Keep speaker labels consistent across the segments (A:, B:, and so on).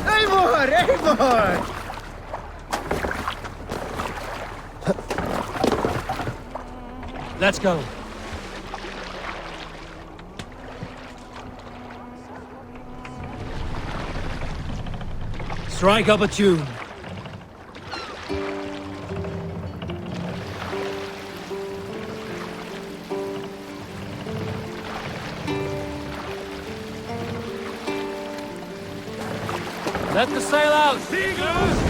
A: Eivor! Eivor!
B: Let's go. Strike up a tune. Let the sail out! Seagulls!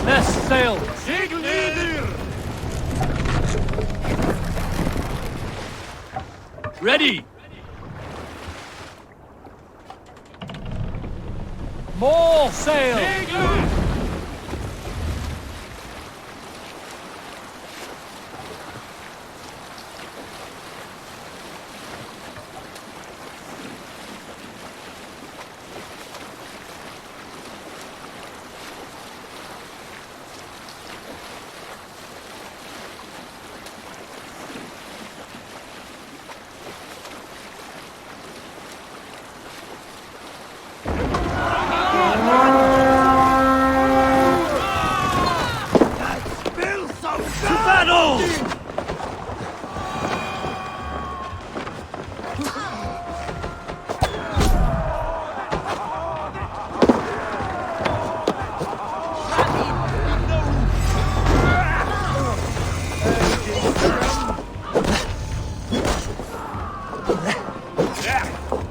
B: Let's sail! Ready! More sail!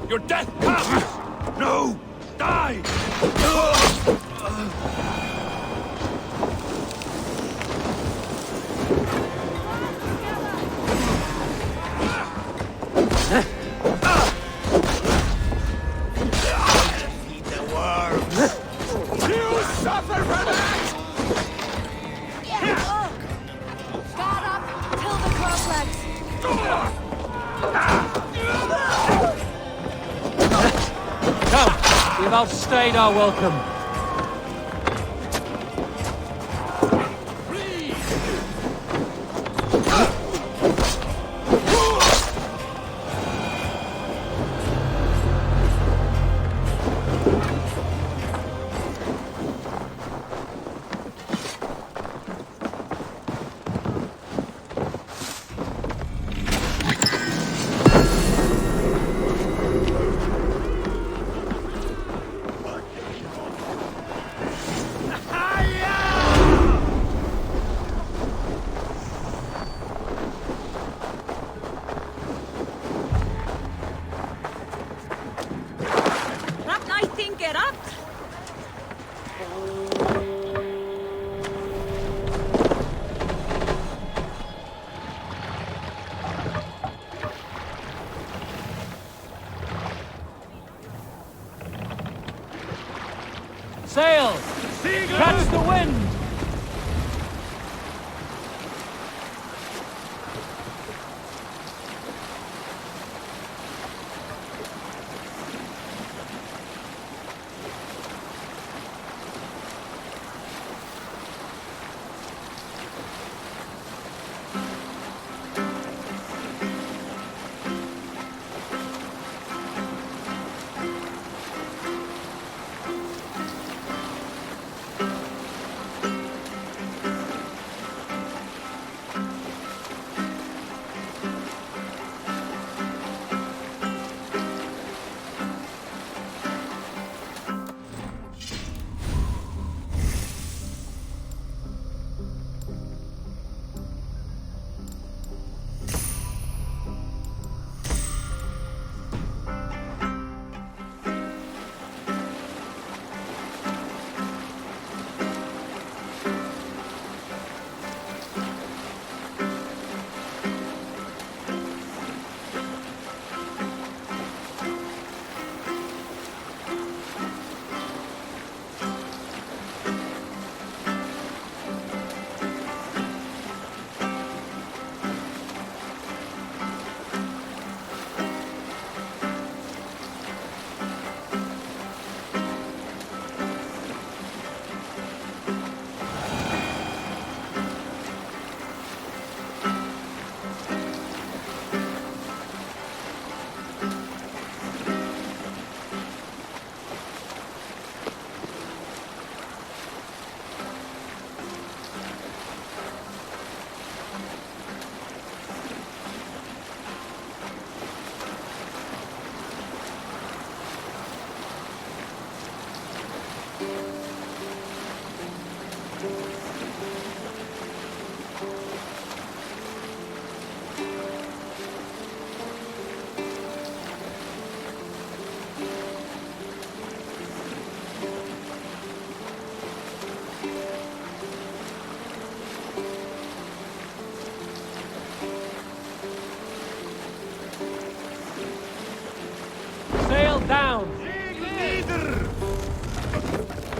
C: Your death comes! No! Die! Eat the worms! You suffer for that!
D: Guard up! Till the cross legs!
B: Come! We've outstayed our welcome.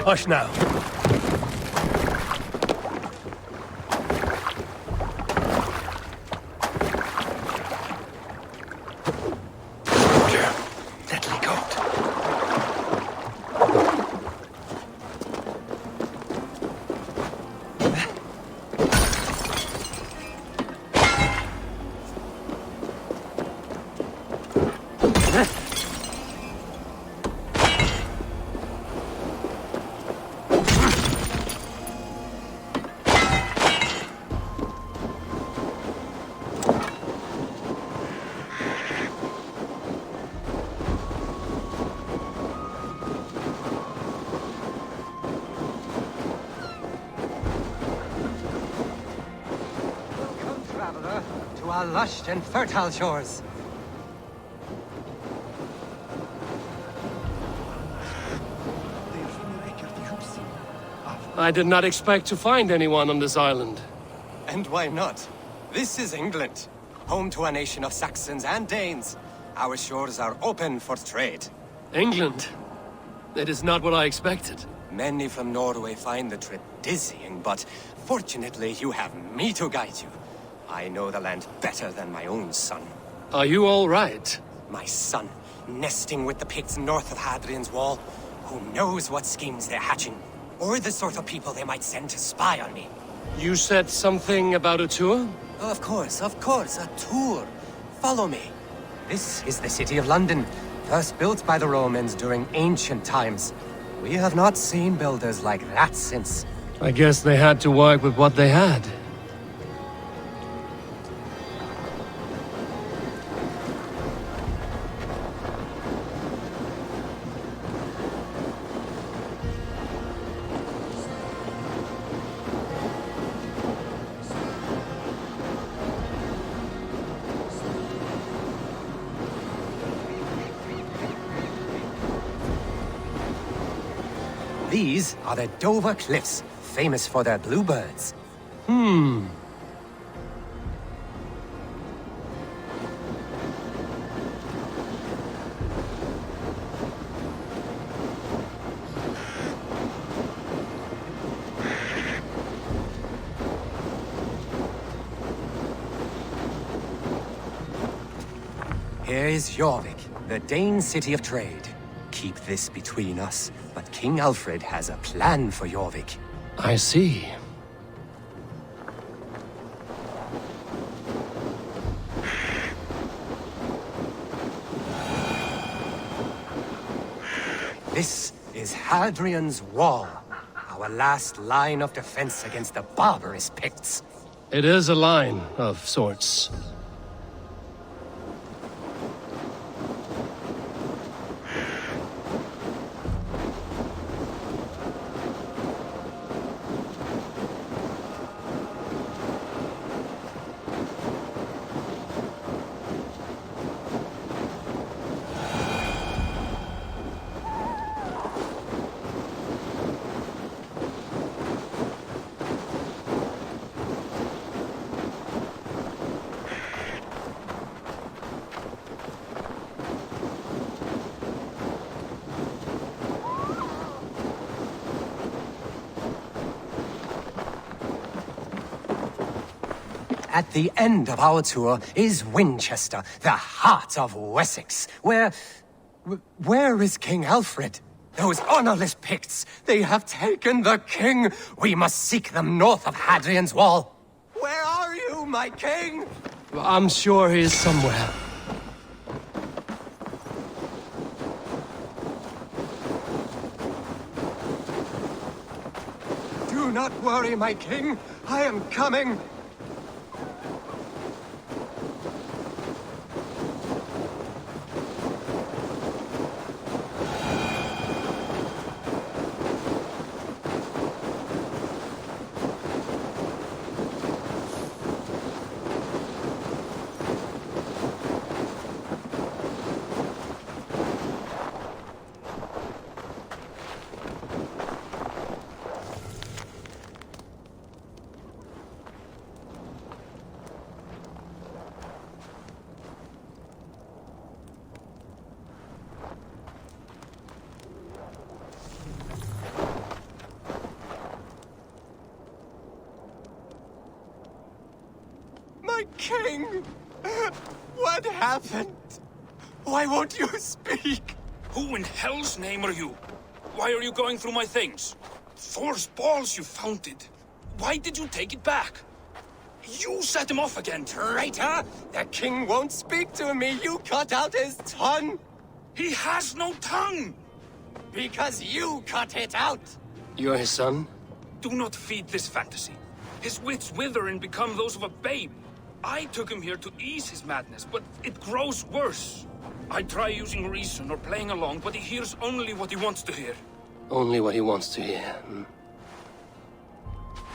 A: Hush now. Deadly goat.
E: Traveler, to our lush and fertile shores.
B: I did not expect to find anyone on this island.
E: And why not? This is England, home to a nation of Saxons and Danes. Our shores are open for trade.
B: England? It is not what I expected.
E: Many from Norway find the trip dizzying, but fortunately you have me to guide you. I know the land better than my own son.
B: Are you all right?
E: My son, nesting with the Picts north of Hadrian's Wall. Who knows what schemes they're hatching? Or the sort of people they might send to spy on me.
B: You said something about a tour?
E: Of course, a tour. Follow me. This is the city of London, first built by the Romans during ancient times. We have not seen builders like that since.
B: I guess they had to work with what they had.
E: These are the Dover Cliffs, famous for their bluebirds. Here is Jorvik, the Dane city of trade. Keep this between us, but King Alfred has a plan for Jorvik.
B: I see.
E: This is Hadrian's Wall, our last line of defense against the barbarous Picts.
B: It is a line of sorts.
E: At the end of our tour is Winchester, the heart of Wessex, where is King Alfred? Those honorless Picts, they have taken the king! We must seek them north of Hadrian's Wall! Where are you, my king?
B: I'm sure he is somewhere.
E: Do not worry, my king. I am coming. My king! What happened? Why won't you speak?
A: Who in hell's name are you? Why are you going through my things? Thor's balls, you found it. Why did you take it back? You set him off again.
E: Traitor! The king won't speak to me! You cut out his tongue!
A: He has no tongue!
E: Because you cut it out!
B: You're his son?
A: Do not feed this fantasy. His wits wither and become those of a babe. I took him here to ease his madness, but it grows worse. I try using reason or playing along, but he hears only what he wants to hear.
B: Only what he wants to hear.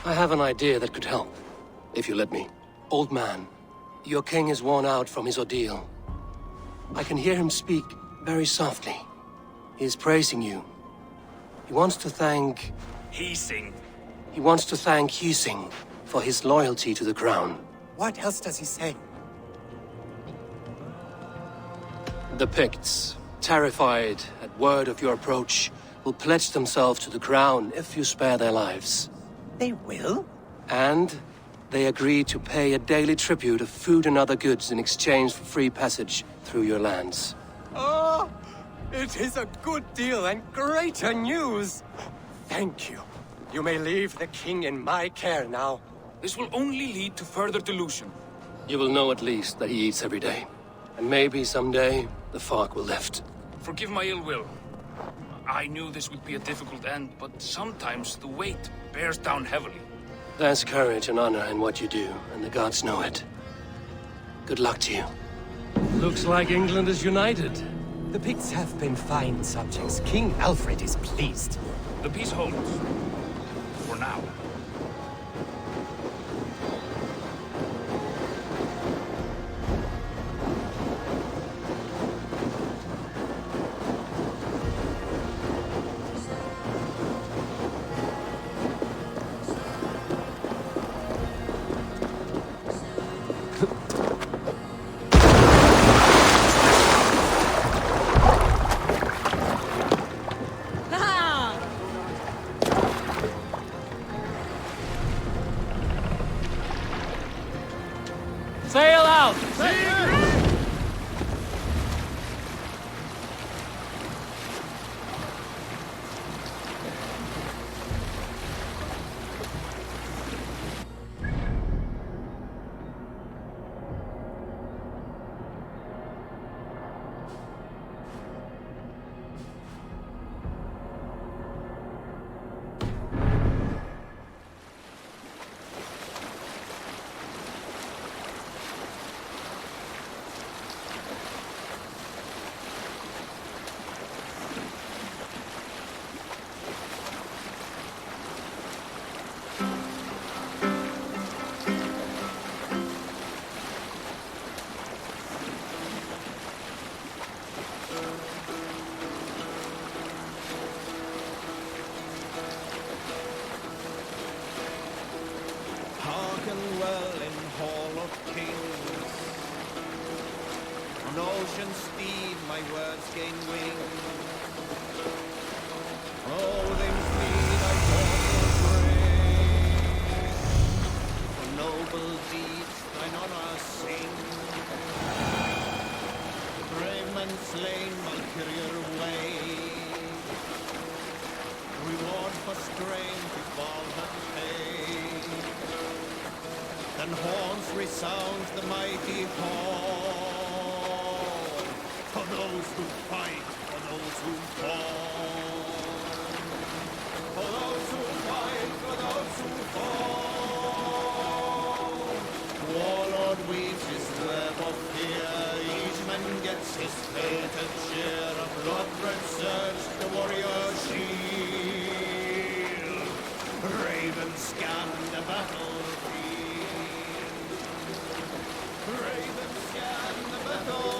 B: I have an idea that could help, if you let me. Old man, your king is worn out from his ordeal. I can hear him speak very softly. He is praising you. He wants to thank... He wants to thank Hising for his loyalty to the crown.
E: What else does he say?
B: The Picts, terrified at word of your approach, will pledge themselves to the crown if you spare their lives.
E: They will?
B: And they agree to pay a daily tribute of food and other goods in exchange for free passage through your lands.
E: Oh, it is a good deal and greater news. Thank you. You may leave the king in my care now.
A: This will only lead to further delusion.
B: You will know at least that he eats every day. And maybe someday, the fog will lift.
A: Forgive my ill will. I knew this would be a difficult end, but sometimes the weight bears down heavily.
B: There's courage and honor in what you do, and the gods know it. Good luck to you. Looks like England is united.
E: The Picts have been fine subjects. King Alfred is pleased.
A: The peace holds. For now.
B: Sail out!
C: Hearken well in Hall of Kings. On ocean steed my words gain wing. Oh, them speed I thought will bring. For noble deeds thine honor sing. Brave men slain, Valkyrie way. Reward for strength if all have paid. Then horns resound the mighty hall. For those who fight, for those who fall. For those who fight, for those who fall. Warlord weaves his web of fear. Each man gets his fated share of blood-red surge, the warrior shield. Ravens scan the battlefield. Ravens scan the battlefield.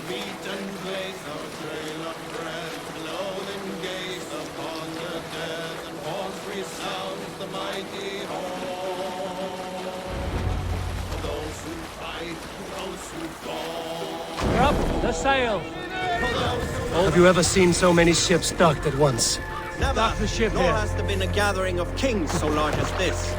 C: Beaten blaze of trail of breath, loathing gaze upon the dead, and horns resound the mighty horn. For those who fight, for those who fall.
B: Up the sail!
C: For those who
B: Have you ever seen so many ships docked at once?
F: Never,
B: Dock the ship
F: nor
B: here.
F: has there been a gathering of kings so large as this.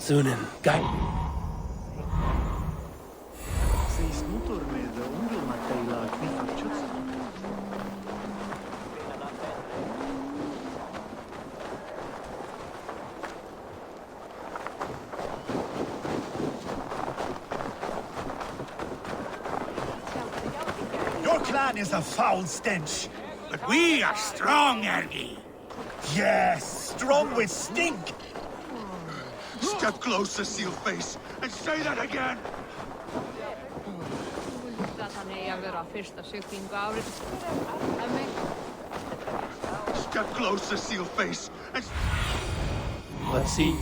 B: Sunan, guide.
F: Your clan is a foul stench, but we are strong, Ergi. Yes, strong with stink.
C: Step closer, Sealface, and say that again! Step closer, Sealface, and...
B: Let's see.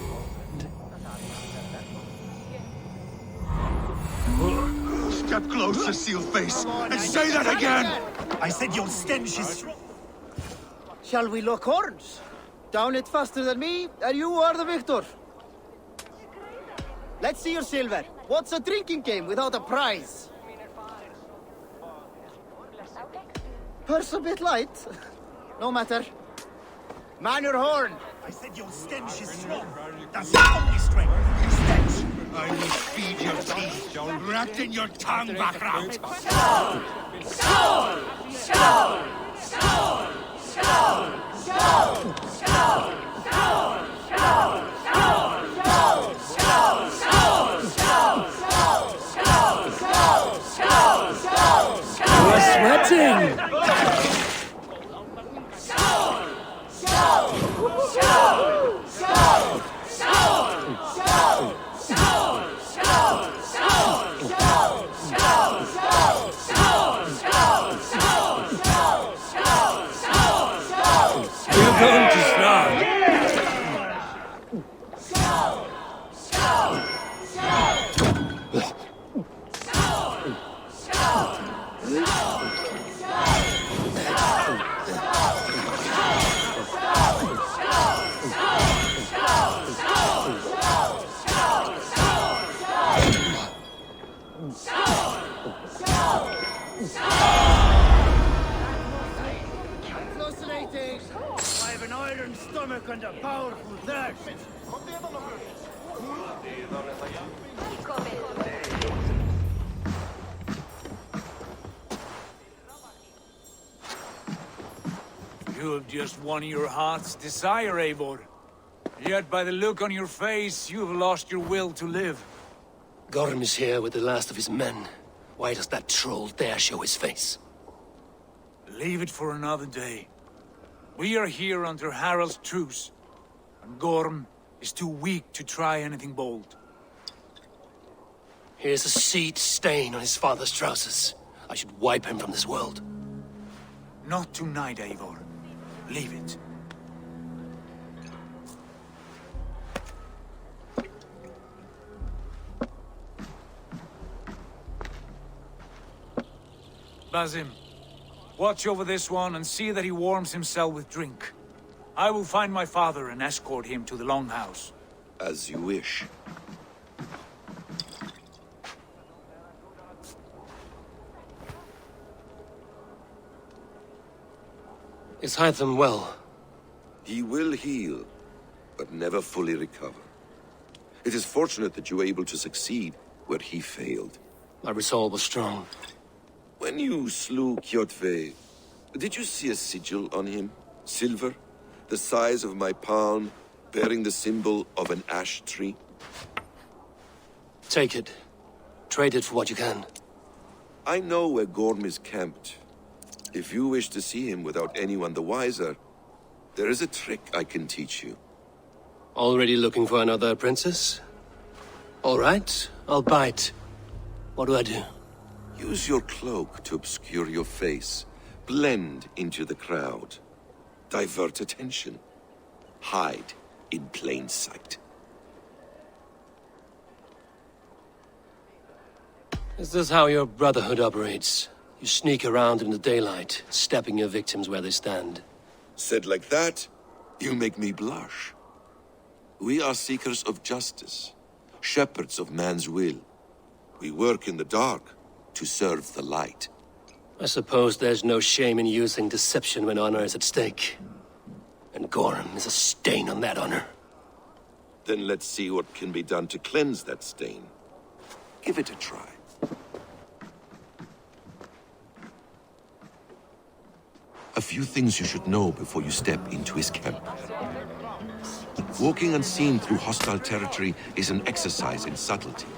C: Step closer, Sealface, and say that again!
F: I said your stench is strong.
G: Shall we lock horns? Down it faster than me, and you are the victor. Let's see your silver. What's a drinking game without a prize? Purse a bit light. No matter. Man your horn.
F: I said your stench is strong. That's the only strength. Your stench.
C: I will feed your teeth, wrapped in your tongue, Bakra!
B: You're sweating! You're going to start.
G: Fascinating. I have an iron stomach and a powerful thirst.
H: You have just won your heart's desire, Eivor. Yet by the look on your face, you have lost your will to live.
B: Gorm is here with the last of his men. Why does that troll dare show his face?
H: Leave it for another day. We are here under Harald's truce, and Gorm is too weak to try anything bold.
B: Here's a seed stain on his father's trousers. I should wipe him from this world.
H: Not tonight, Eivor. Leave it. Basim, watch over this one and see that he warms himself with drink. I will find my father and escort him to the Longhouse.
C: As you wish.
B: Is Hytham well?
I: He will heal, but never fully recover. It is fortunate that you were able to succeed where he failed.
B: My resolve was strong.
I: When you slew Kjotve, did you see a sigil on him? Silver? The size of my palm, bearing the symbol of an ash tree?
B: Take it. Trade it for what you can.
I: I know where Gorm is camped. If you wish to see him without anyone the wiser, there is a trick I can teach you.
B: Already looking for another princess? All right, I'll bite. What do I do?
I: Use your cloak to obscure your face. Blend into the crowd. Divert attention. hide in plain sight.
B: Is this how your Brotherhood operates? You sneak around in the daylight, stabbing your victims where they stand.
I: Said like that, you make me blush. We are seekers of justice, shepherds of man's will. We work in the dark to serve the light.
B: I suppose there's no shame in using deception when honor is at stake. And Gorham is a stain on that honor.
I: Then let's see what can be done to cleanse that stain. Give it a try. A few things you should know before you step into his camp. Walking unseen through hostile territory is an exercise in subtlety.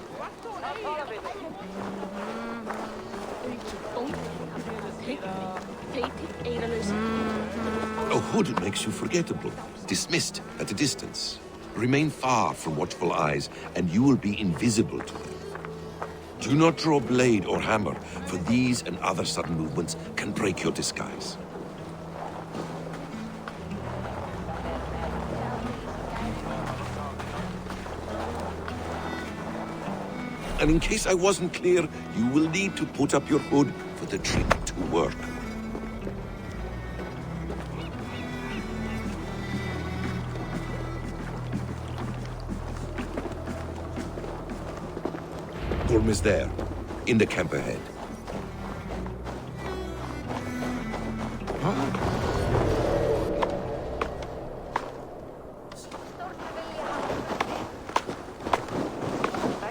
I: A hood makes you forgettable, dismissed at a distance. Remain far from watchful eyes, and you will be invisible to them. Do not draw blade or hammer, for these and other sudden movements can break your disguise. And in case I wasn't clear, you will need to put up your hood for the trick to work. Gorm is there, in the camp ahead.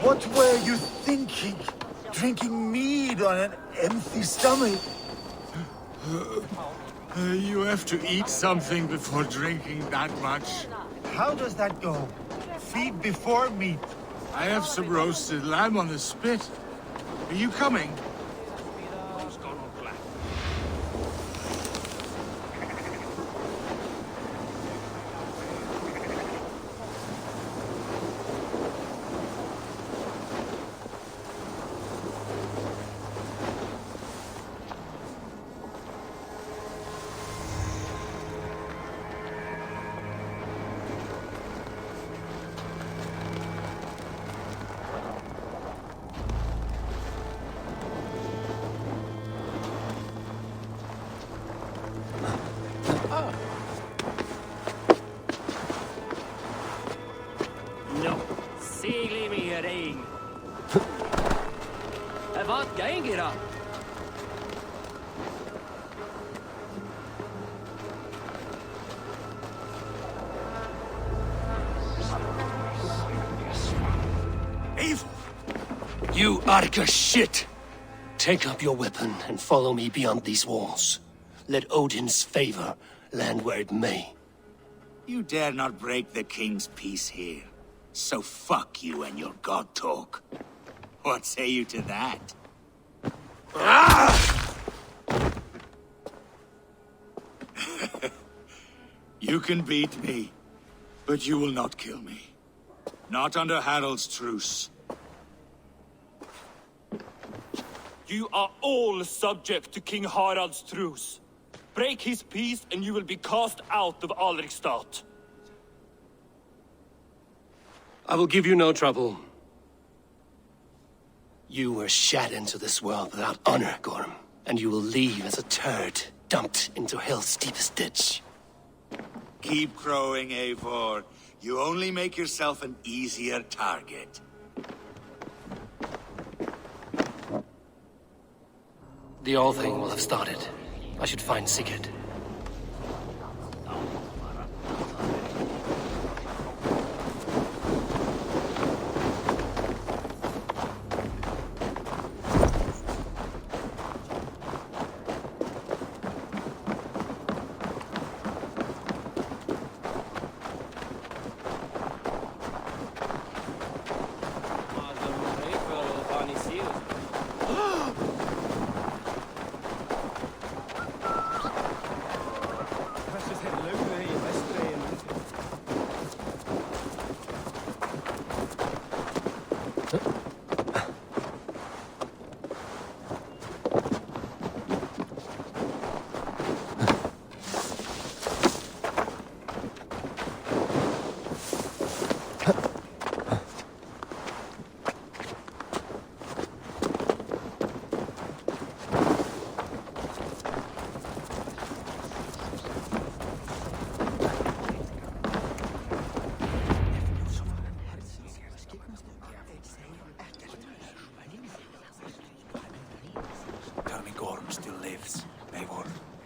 F: What were you thinking? Drinking mead on an empty stomach?
J: You have to eat something before drinking that much.
F: How does that go? Feed before meat.
J: I have some roasted lamb on the spit. Are you coming?
A: Who's gone all black?
K: No, segli mi ring. Vad gänger då?
F: Eivor!
B: You Arca shit! Take up your weapon and follow me beyond these walls. Let Odin's favor land where it may.
H: You dare not break the king's peace here. So fuck you and your god talk. What say you to that? You can beat me, but you will not kill me. Not under Harald's truce.
L: You are all subject to King Harald's truce. Break his peace and you will be cast out of Alrikstad.
B: I will give you no trouble. You were shat into this world without honor, Gorm, and you will leave as a turd dumped into hell's deepest ditch.
H: Keep crowing, Eivor. You only make yourself an easier target.
B: The All Thing will have started. I should find Sigurd.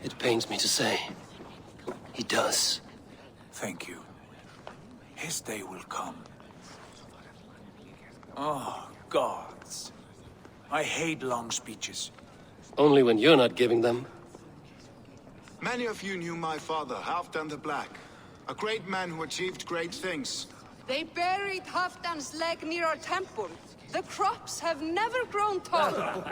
B: It pains me to say. He does.
H: Thank you. His day will come. Oh, gods. I hate long speeches.
B: Only when you're not giving them.
M: Many of you knew my father, Halfdan the Black. A great man who achieved great things.
D: They buried Halfdan's leg near our temple. The crops have never grown taller.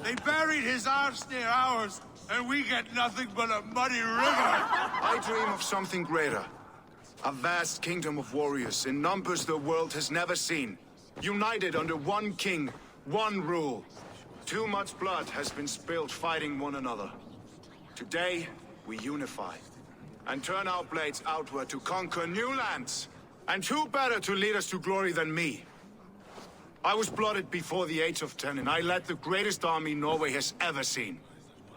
J: They buried his arse near ours, and we get nothing but a muddy river.
M: I dream of something greater. A vast kingdom of warriors in numbers the world has never seen. United under one king, one rule. Too much blood has been spilled fighting one another. Today, we unify. And turn our blades outward to conquer new lands. And who better to lead us to glory than me? I was blooded before the age of 10, and I led the greatest army Norway has ever seen.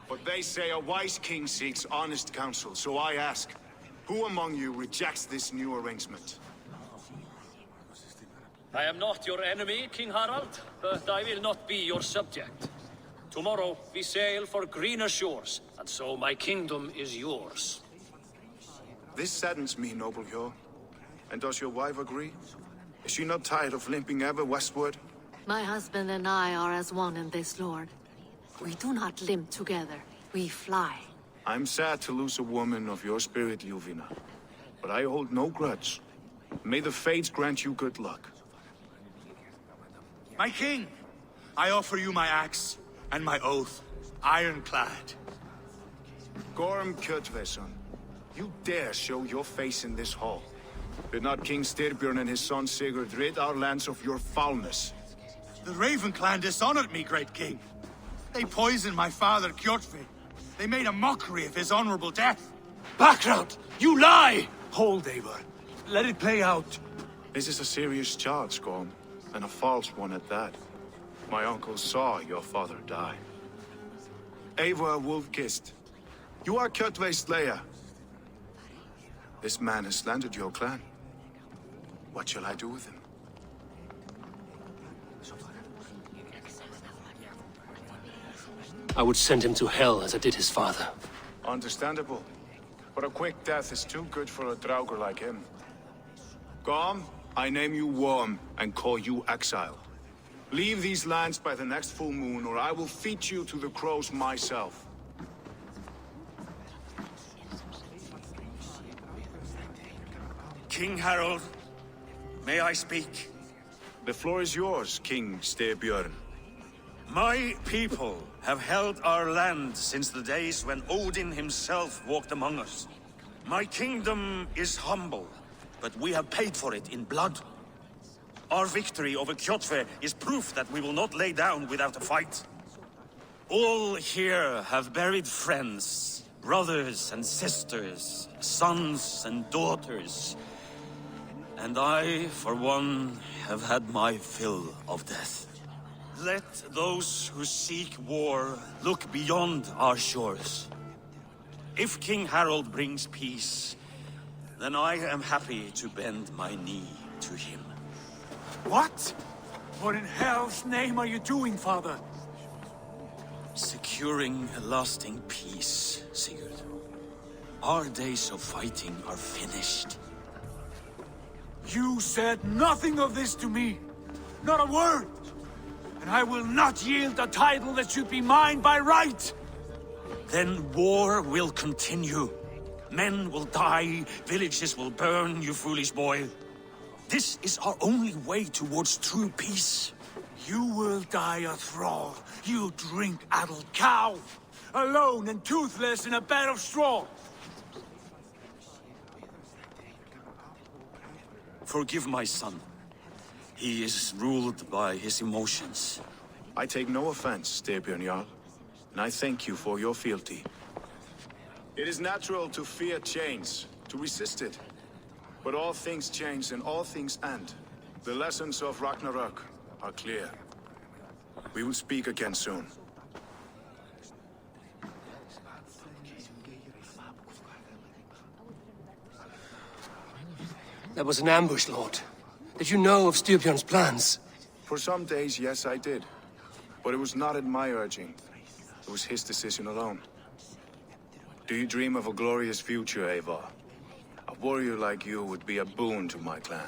M: But they say a wise king seeks honest counsel, so I ask, who among you rejects this new arrangement?
K: I am not your enemy, King Harald, but I will not be your subject. Tomorrow we sail for greener shores, and so my kingdom is yours.
M: This saddens me, noble Hjor. And does your wife agree? Is she not tired of limping ever westward?
N: My husband and I are as one in this, Lord. We do not limp together. We fly.
M: I'm sad to lose a woman of your spirit, Ljuvina. But I hold no grudge. May the fates grant you good luck.
J: My king, I offer you my axe and my oath, ironclad.
M: Gorm Kjotveson, you dare show your face in this hall. Did not King Styrbjörn and his son Sigurd rid our lands of your foulness?
J: The Raven clan dishonored me, great king. They poisoned my father, Kjotve. They made a mockery of his honorable death.
H: Background! You lie! Hold, Eivor. Let it play out.
M: This is a serious charge, Gorm, and a false one at that. My uncle saw your father die. Eivor Wolf-Kissed, you are Kjotve's slayer. This man has slandered your clan. What shall I do with him?
B: I would send him to hell as I did his father.
M: Understandable. But a quick death is too good for a Draugr like him. Gorm, I name you Worm and call you exile. Leave these lands by the next full moon, or I will feed you to the crows myself.
O: King Harald, may I speak?
M: The floor is yours, King Styrbjörn.
O: My people have held our land since the days when Odin himself walked among us. My kingdom is humble, but we have paid for it in blood. Our victory over Kjotve is proof that we will not lay down without a fight. All here have buried friends, brothers and sisters, sons and daughters. And I, for one, have had my fill of death. Let those who seek war look beyond our shores. If King Harald brings peace, then I am happy to bend my knee to him.
H: What? What in hell's name are you doing, father?
O: Securing a lasting peace, Sigurd. Our days of fighting are finished.
H: You said nothing of this to me. Not a word. And I will not yield a title that should be mine by right.
O: Then war will continue. Men will die, villages will burn, you foolish boy. This is our only way towards true peace.
H: You will die a thrall, you drink-addled cow. Alone and toothless in a bed of straw.
O: Forgive my son. He is ruled by his emotions.
M: I take no offense, Styrbjörn Jarl, and I thank you for your fealty. It is natural to fear change, to resist it. But all things change and all things end. The lessons of Ragnarok are clear. We will speak again soon.
B: That was an ambush, Lord. Did you know of Styrbjörn's plans?
M: For some days, yes, I did. But it was not at my urging. It was his decision alone. Do you dream of a glorious future, Eivor? A warrior like you would be a boon to my clan.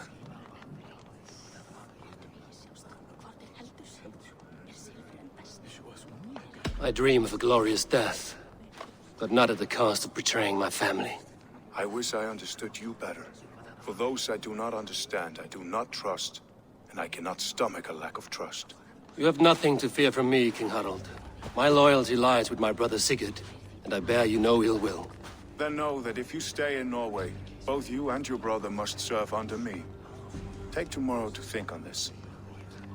B: I dream of a glorious death, but not at the cost of betraying my family.
M: I wish I understood you better. For those I do not understand, I do not trust, and I cannot stomach a lack of trust.
B: You have nothing to fear from me, King Harald. My loyalty lies with my brother Sigurd, and I bear you no ill will.
M: Then know that if you stay in Norway, both you and your brother must serve under me. Take tomorrow to think on this.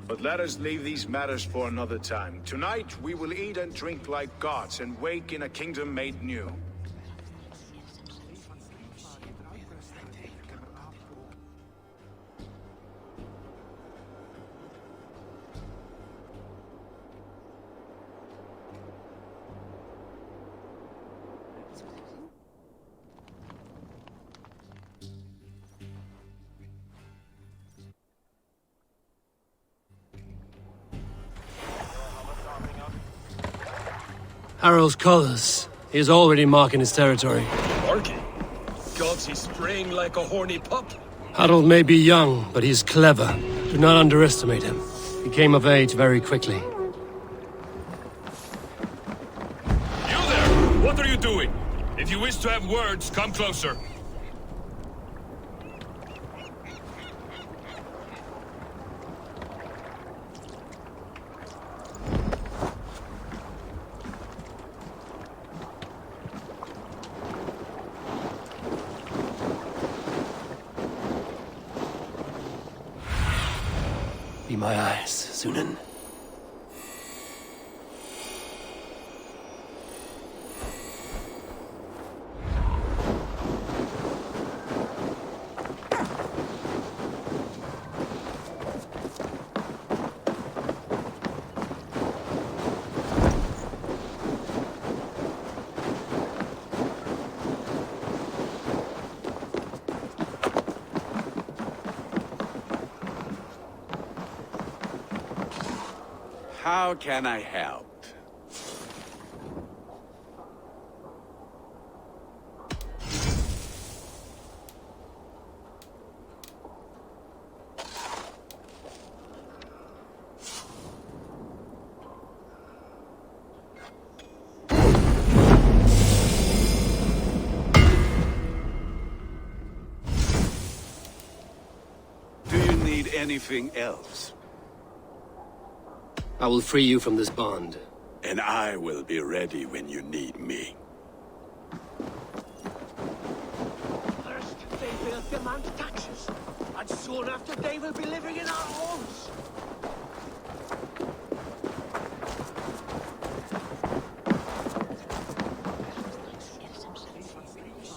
M: But let us leave these matters for another time. Tonight, we will eat and drink like gods and wake in a kingdom made new.
B: Harald's colors. He is already marking his territory.
P: Marking? Gods, he's straying like a horny pup.
B: Harald may be young, but he's clever. Do not underestimate him. He came of age very quickly.
L: You there! What are you doing? If you wish to have words, come closer.
B: Be my eyes, Sunan.
Q: How can I help? Do you need anything else?
B: I will free you from this bond.
Q: And I will be ready when you need me.
R: First, they will demand taxes, and soon after they will be living in our homes.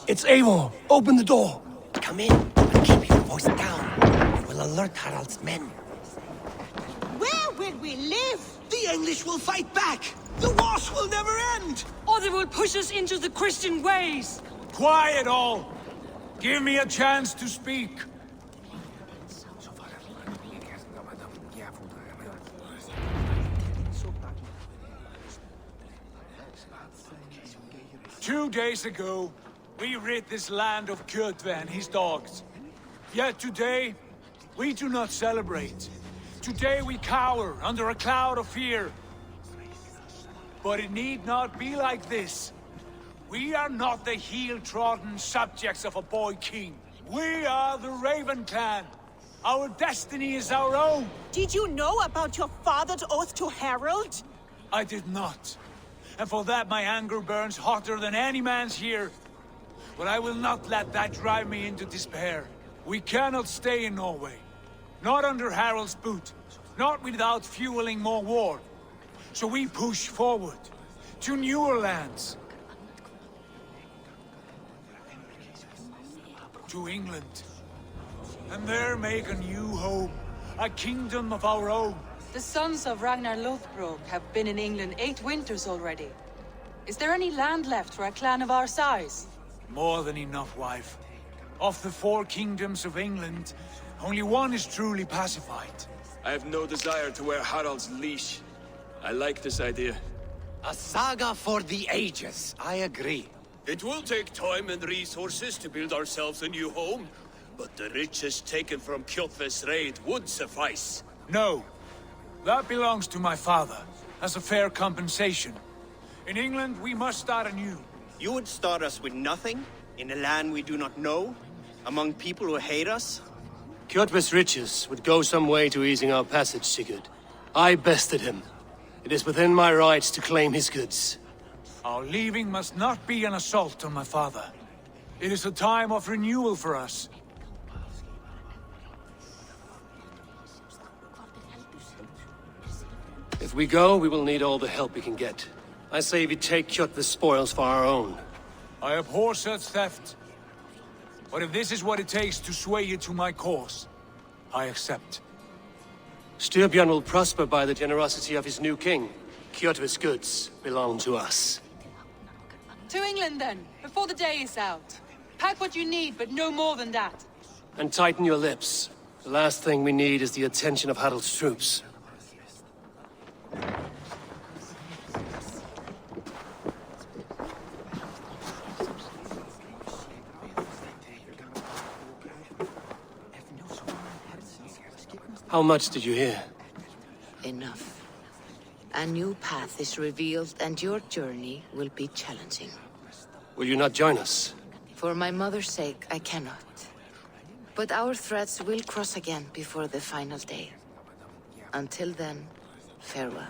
E: It's Eivor! Open the door! Come in, but keep your voice down. You will alert Harald's men.
R: Where will we live? The English will fight back! The wars will never end!
S: Or they will push us into the Christian ways!
H: Quiet all! Give me a chance to speak. Two days ago, we rid this land of Kjotve and his dogs. Yet today, we do not celebrate. Today we cower under a cloud of fear. But it need not be like this. We are not the heel-trodden subjects of a boy king. We are the Raven clan. Our destiny is our own.
R: Did you know about your father's oath to Harald?
H: I did not. And for that my anger burns hotter than any man's here. But I will not let that drive me into despair. We cannot stay in Norway. Not under Harald's boot. Not without fueling more war. So we push forward. To newer lands. To England. And there make a new home. A kingdom of our own.
S: The sons of Ragnar Lothbrok have been in England 8 winters already. Is there any land left for a clan of our size?
H: More than enough, wife. Of the 4 kingdoms of England, only one is truly pacified.
L: I have no desire to wear Harald's leash. I like this idea.
E: A saga for the ages, I agree.
P: It will take time and resources to build ourselves a new home, but the riches taken from Kjotve's raid would suffice.
H: No. That belongs to my father, as a fair compensation. In England, we must start anew.
T: You would start us with nothing? In a land we do not know? Among people who hate us?
B: Kjotve's riches would go some way to easing our passage, Sigurd. I bested him. It is within my rights to claim his goods.
H: Our leaving must not be an assault on my father. It is a time of renewal for us.
B: If we go, we will need all the help we can get. I say we take Kjotve's spoils for our own.
H: I abhor such theft. But if this is what it takes to sway you to my cause, I accept.
B: Styrbjörn will prosper by the generosity of his new king. Kjotve's goods belong to us.
S: To England, then, before the day is out. Pack what you need, but no more than that.
B: And tighten your lips. The last thing we need is the attention of Harald's troops. How much did you hear?
U: Enough. A new path is revealed, and your journey will be challenging.
B: Will you not join us?
U: For my mother's sake, I cannot. But our threads will cross again before the final day. Until then, farewell.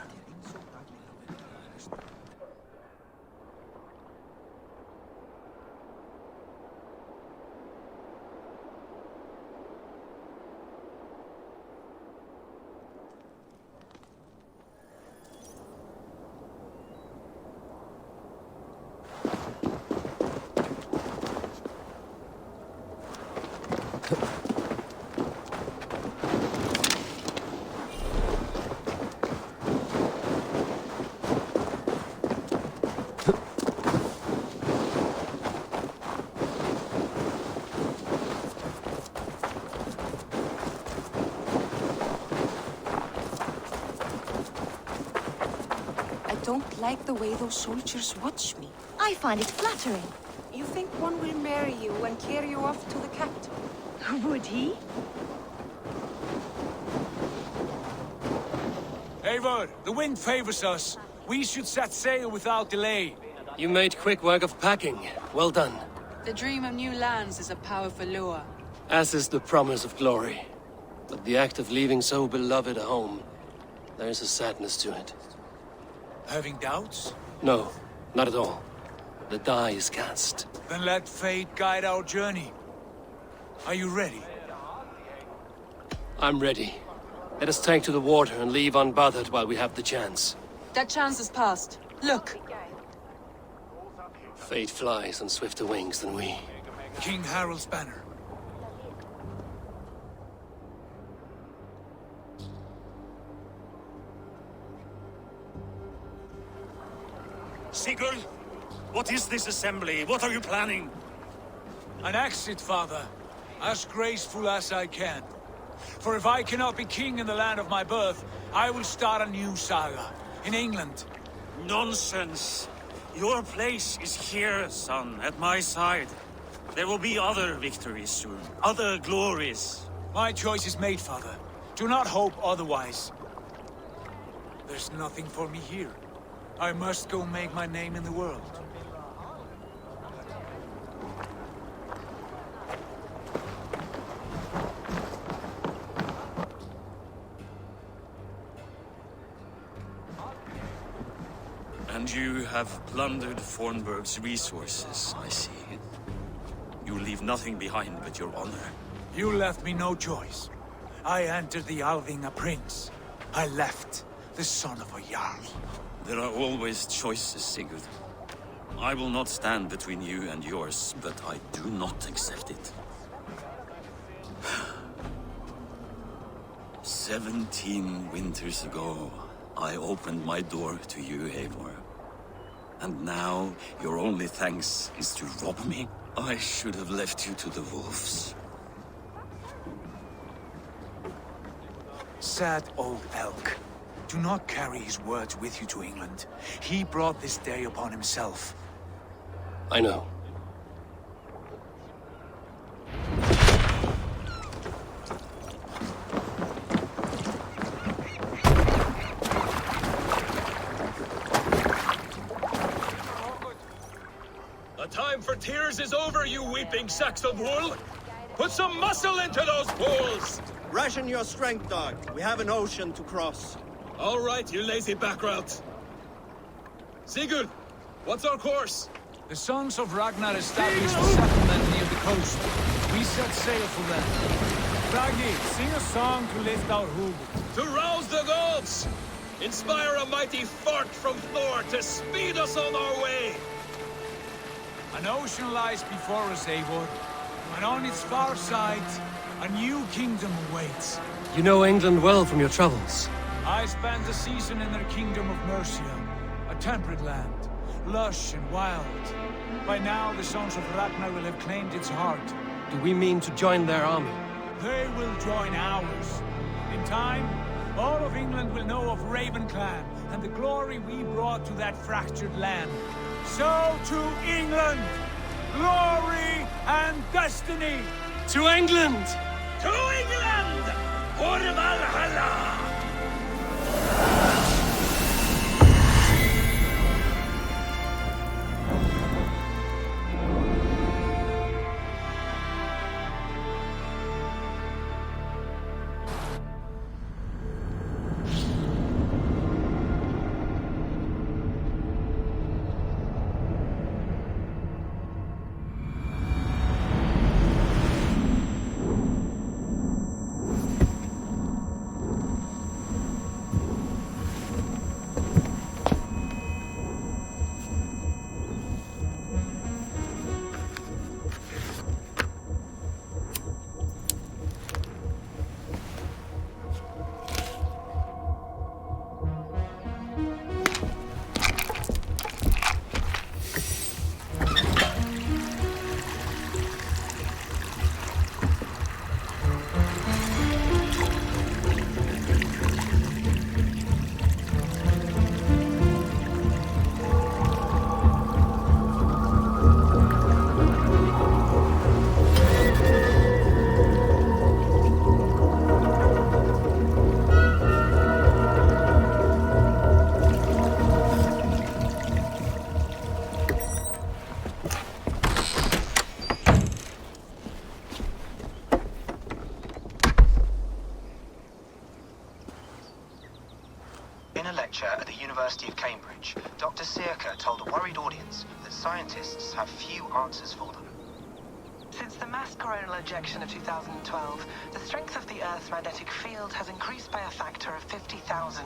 D: I don't like the way those soldiers watch me.
V: I find it flattering.
D: You think one will marry you and carry you off to the capital?
V: Would he?
H: Eivor, the wind favors us. We should set sail without delay.
B: You made quick work of packing. Well done.
S: The dream of new lands is a powerful lure.
B: As is the promise of glory. But the act of leaving so beloved a home, there is a sadness to it.
H: Having doubts?
B: No, not at all. The die is cast.
H: Then let fate guide our journey. Are you ready?
B: I'm ready. Let us take to the water and leave unbothered while we have the chance.
S: That chance is past. Look!
B: Fate flies on swifter wings than we.
H: King Harald's banner.
O: Sigurd, what is this assembly? What are you planning?
H: An exit, father. As graceful as I can. For if I cannot be king in the land of my birth, I will start a new saga. In England.
O: Nonsense. Your place is here, son, at my side. There will be other victories soon. Other glories.
H: My choice is made, father. Do not hope otherwise. There's nothing for me here. I must go make my name in the world.
O: And you have plundered Fornburg's resources, I see. You leave nothing behind but your honor.
H: You left me no choice. I entered the Alving a prince. I left the son of a Jarl.
O: There are always choices, Sigurd. I will not stand between you and yours, but I do not accept it. 17 winters ago, I opened my door to you, Eivor. And now, your only thanks is to rob me? I should have left you to the wolves.
H: Sad old elk. Do not carry his words with you to England. He brought this day upon himself.
B: I know.
P: The time for tears is over, you weeping sacks of wool! Put some muscle into those bulls!
T: Ration your strength, dog. We have an ocean to cross.
P: All right, you lazy backrout. Sigurd, what's our course?
H: The sons of Ragnar established a settlement near the coast. We set sail for them. Bragi, sing a song to lift our hood.
P: To rouse the gods! Inspire a mighty fart from Thor to speed us on our way!
H: An ocean lies before us, Eivor, and on its far side, a new kingdom awaits.
B: You know England well from your travels.
H: I spent a season in their kingdom of Mercia, a temperate land, lush and wild. By now, the sons of Ragnar will have claimed its heart.
B: Do we mean to join their army?
H: They will join ours. In time, all of England will know of Raven Clan and the glory we brought to that fractured land. So to England, glory and destiny!
B: To England!
P: To England! For Valhalla!
C: In a lecture at the University of Cambridge, Dr. Sirka told a worried audience that scientists have few answers for them.
G: Since the mass coronal ejection of 2012, the strength of the Earth's magnetic field has increased by a factor of 50,000.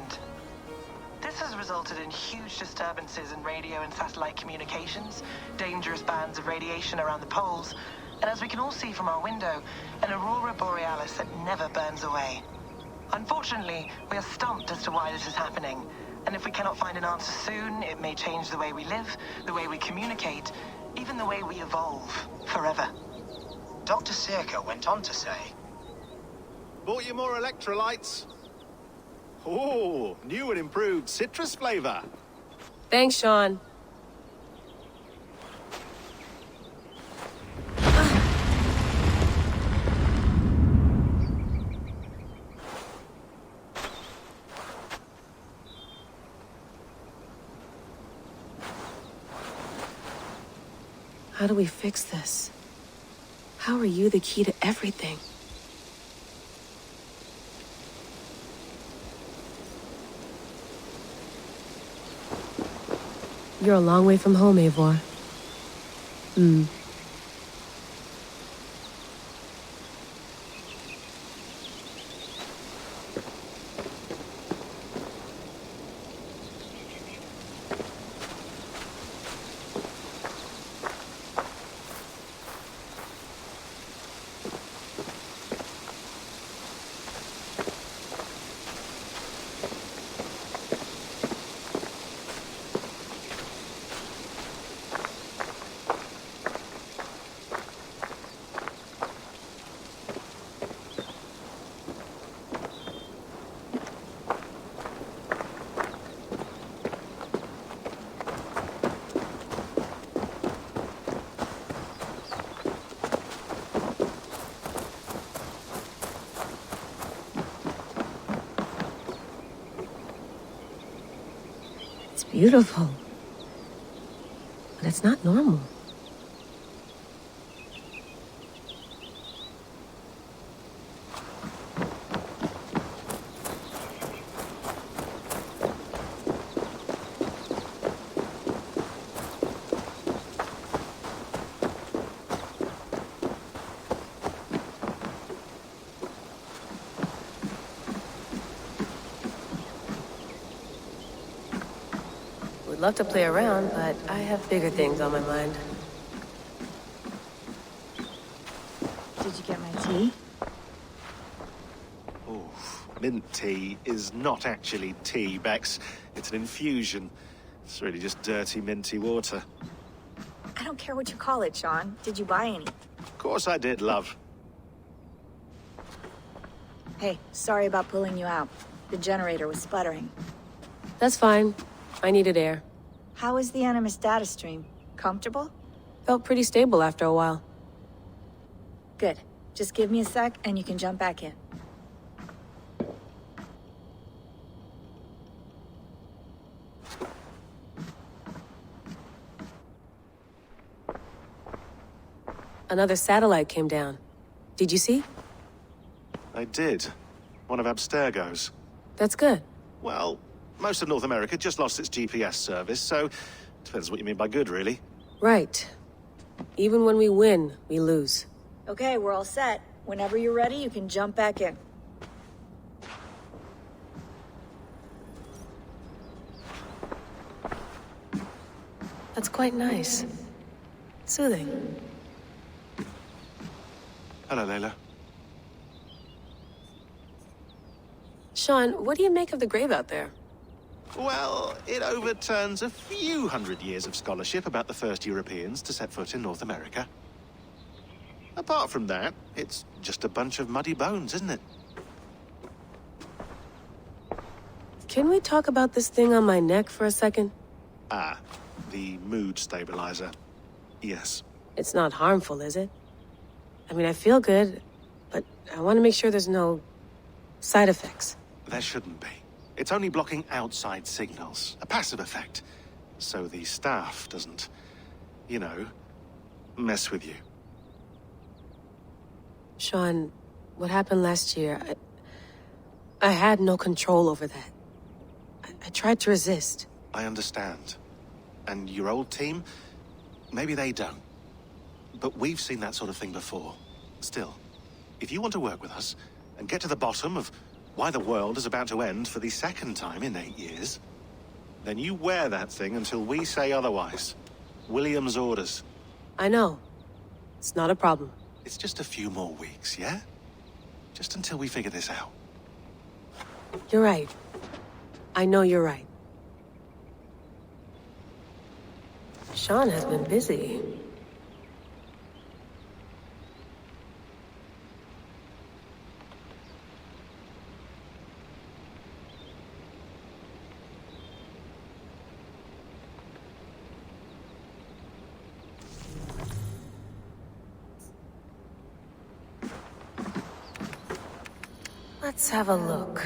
G: This has resulted in huge disturbances in radio and satellite communications, dangerous bands of radiation around the poles, and as we can all see from our window, an aurora borealis that never burns away. Unfortunately, we are stumped as to why this is happening, and if we cannot find an answer soon, it may change the way we live, the way we communicate, even the way we evolve, forever.
C: Dr. Sirka went on to say,
W: Bought you more electrolytes? Oh, new and improved citrus flavor.
X: Thanks, Sean. How do we fix this? How are you the key to everything? You're a long way from home, Eivor. beautiful. But it's not normal. Would love to play around, but I have bigger things on my mind.
V: Did you get my tea?
W: Oh, mint tea is not actually tea, Bex. It's an infusion. It's really just dirty, minty water.
V: I don't care what you call it, Sean. Did you buy any?
W: Of course I did, love.
V: Hey, sorry about pulling you out. The generator was sputtering.
X: That's fine. I needed air.
V: How is the Animus data stream? Comfortable?
X: Felt pretty stable after a while.
V: Good. Just give me a sec and you can jump back in.
X: Another satellite came down. Did you see?
W: I did. One of Abstergo's.
X: That's good.
W: Well, most of North America just lost its GPS service, so depends what you mean by good, really.
X: Right. Even when we win, we lose.
V: Okay, we're all set. Whenever you're ready, you can jump back in.
X: That's quite nice. Soothing.
W: Hello, Layla.
X: Sean, what do you make of the grave out there?
W: Well, it overturns a few hundred years of scholarship about the first Europeans to set foot in North America. Apart from that, it's just a bunch of muddy bones, isn't it?
X: Can we talk about this thing on my neck for a second?
W: Ah, the mood stabilizer. Yes.
X: It's not harmful, is it? I mean, I feel good, but I want to make sure there's no side effects.
W: There shouldn't be. It's only blocking outside signals, a passive effect. So the staff doesn't, you know, mess with you.
X: Sean, what happened last year, I had no control over that. I tried to resist.
W: I understand. And your old team, maybe they don't. But we've seen that sort of thing before. Still, if you want to work with us and get to the bottom of why the world is about to end for the second time in 8 years, then you wear that thing until we say otherwise. William's orders.
X: I know. It's not a problem.
W: It's just a few more weeks, yeah? Just until we figure this out.
X: You're right. I know you're right. Sean has been busy. Let's have a look.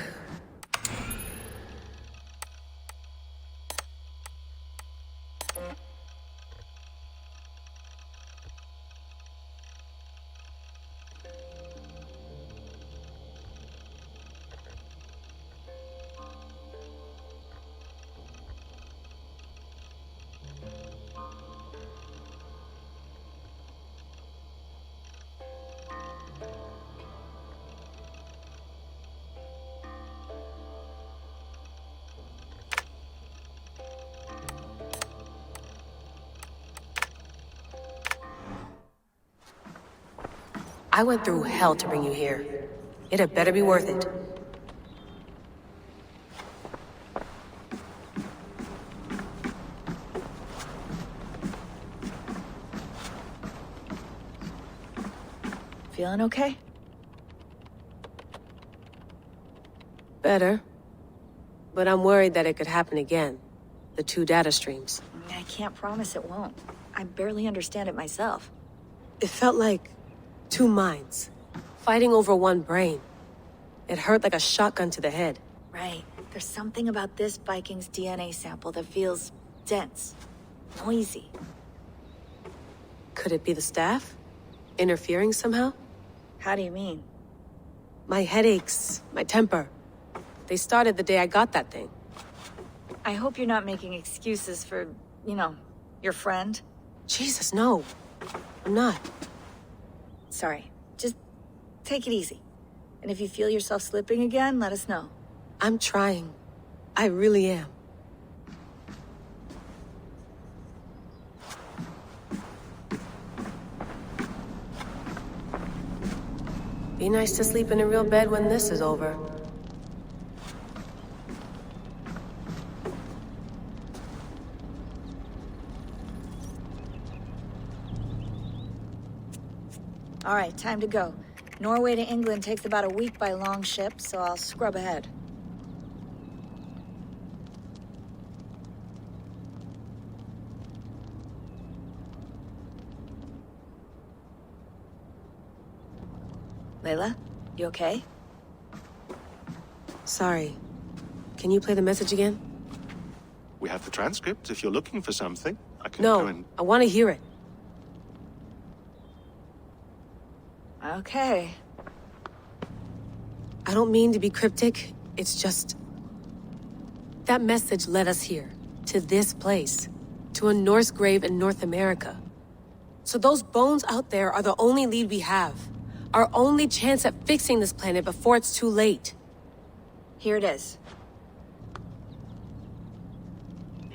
X: I went through hell to bring you here. It had better be worth it.
V: Feeling okay?
X: Better. But I'm worried that it could happen again. The two data streams.
V: I can't promise it won't. I barely understand it myself.
X: It felt like two minds, fighting over one brain. It hurt like a shotgun to the head.
V: Right. There's something about this Viking's DNA sample that feels dense, noisy.
X: Could it be the staff? Interfering somehow?
V: How do you mean?
X: My headaches, my temper. They started the day I got that thing.
V: I hope you're not making excuses for, you know, your friend.
X: Jesus, no. I'm not.
V: Sorry. Just take it easy. And if you feel yourself slipping again, let us know.
X: I'm trying. I really am. Be nice to sleep in a real bed when this is over.
V: All right, time to go. Norway to England takes about a week by long ship, so I'll scrub ahead. Layla, you okay?
X: Sorry. Can you play the message again?
W: We have the transcript. If you're looking for something, I can go
X: No,
W: and...
X: I want to hear it.
V: Okay.
X: I don't mean to be cryptic. It's just... That message led us here. To this place. To a Norse grave in North America. So those bones out there are the only lead we have. Our only chance at fixing this planet before it's too late.
V: Here it is.